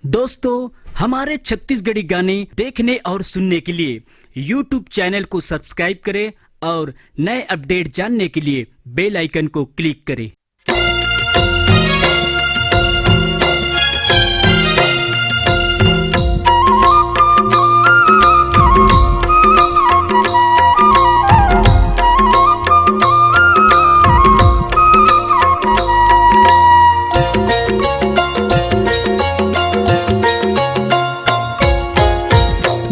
दोस्तों, हमारे छत्तीसगढ़ी गाने देखने और सुनने के लिए YouTube चैनल को सब्सक्राइब करें और नए अपडेट जानने के लिए बेल आइकन को क्लिक करें।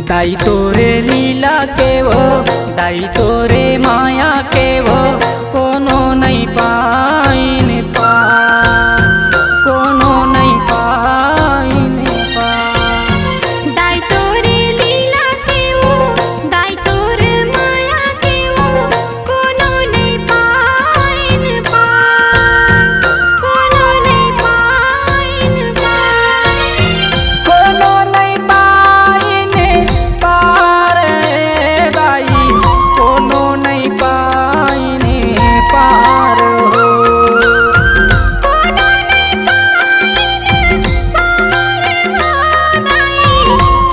दाई तोरे लीला के वो, दाई तोरे माया के वो, कोनो नहीं पाइन पा, कोनो नहीं पाइन पा। दाई तोरे लीला के वो, दाई तोरे माया के वो, कोनो नहीं पाइन पा, कोनो नहीं पाइन पा, कोनो नहीं पाइन पार दाई, कोनो नहीं पाइन पार हो। कोनो नहीं पाइन पार हो दाई,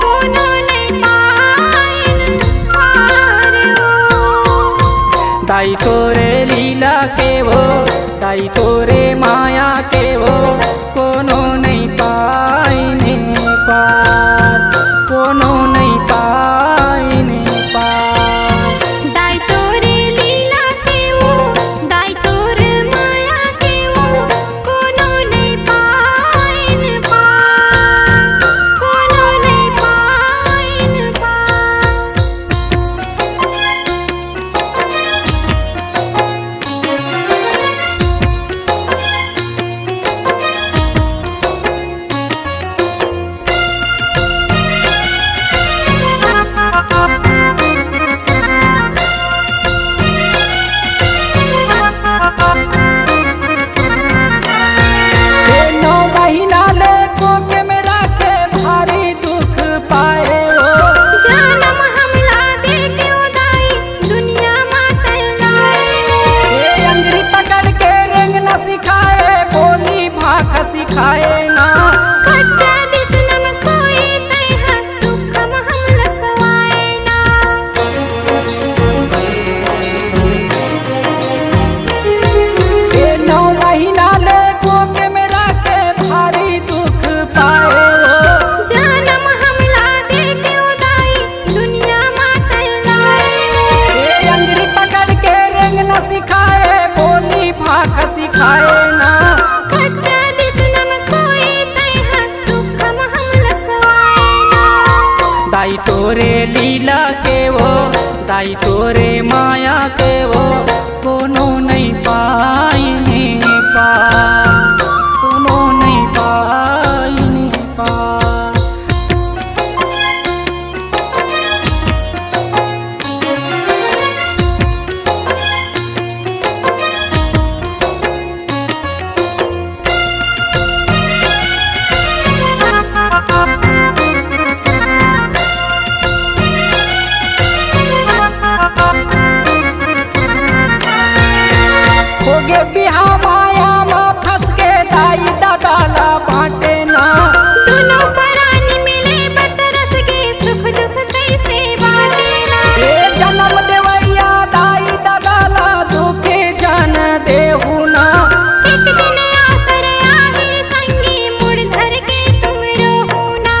कोनो नहीं पाइन पार हो। दाई तोरे लीला के वो, दाई तोरे माया के वो, कोनो नहीं पाइने पार, कोनो नहीं पाइने पार। दाई तोरे लीला के वो, दाई तोरे माया के वो, कोनो नहीं पाइन पार, कोनो नहीं पाइन पार। ये 9 महीना ले कोके में राखे भारी दुख पाए वो। जनम हमला दे के उदाई दुनिया मातल लाए ये अंगरी पकड़ के रेंग न सिखाए, बोली भाख सिखाए ना। कच्चा दिसनम सोई तै है सुखम हम लसवाए ना। ये 9 महीना ले कोके में राखे भारी दुख पाए वो। जनम हमला दे के उदाई दुनिया मातल लाए ये अंगरी पकड़ के रेंग न सिखाए, बोली भाख सिखाए ना। कच्चा दिसनम सोई तै है सुखम हम लसवाए ना। दाई तोरे लीला के वो, दाई तोरे माया के वो, कोनो नहीं पाइने पार, कोनो नहीं पाइने पार। होगे बिहा माया में फंस के दाई दादाला बांटे ना। दोनों परानी मिले बतरस के सुख दुख कैसे बाटेला। ये जन्म देवैया दाई दादाला दुखे जन देहु ना। एक दिन आसर आहिर संगी मुड़ धर के तुम रोहू ना।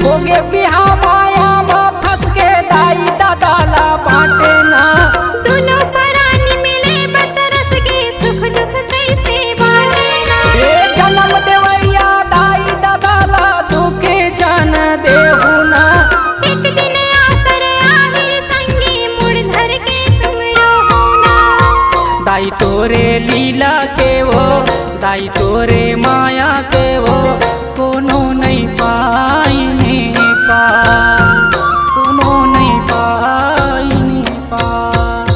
होगे बिहा माया में फंस के दाई दादाला बांटे ना। दोनों परानी मिले बतरस के सुख दुख कैसे बाटेला। ये जन्म देवैया दाई दादाला दुखे जन देहु ना। एक दिन आसर आहिर संगी मुड़ धर के तुम रोहू ना। दाई तोरे लीला के वो, दाई तोरे माया के वो, कोनो नहीं पाइने पार, कोनो नहीं पाइने पार।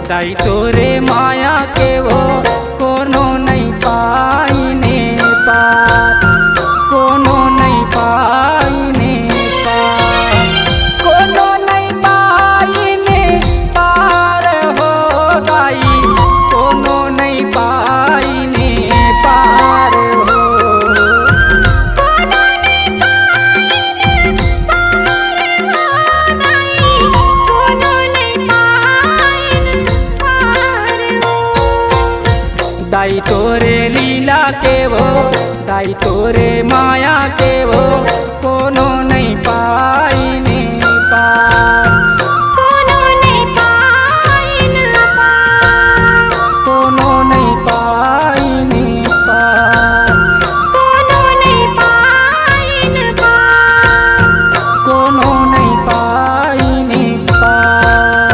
दाई तोरे माया के वो कोनो नहीं पाइने पार, कोनो नहीं पाइने पार, कोनो नहीं पाइने पार हो दाई, कोनो नहीं पाइने पार हो। कोनो नहीं पाइन पार हो दाई, कोनो नहीं पाइन पार हो। दाई तोरे लीला के वो, दाई तोरे माया के वो कोनो नहीं पाइने पार, कोनो नहीं पाइन पार, कोनो नहीं पाइने पार, कोनो नहीं पाइन पार। कोनो नहीं पाइने पार।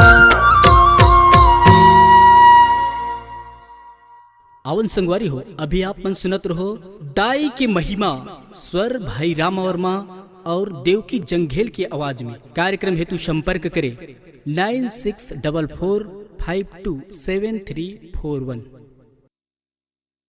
आवन संगवारी हो, अभी आप मन सुनत रहो दाई की महिमा स्वर भाई राम वर्मा और देवकी जंघेल की आवाज में। कार्यक्रम हेतु संपर्क करें 9644527341।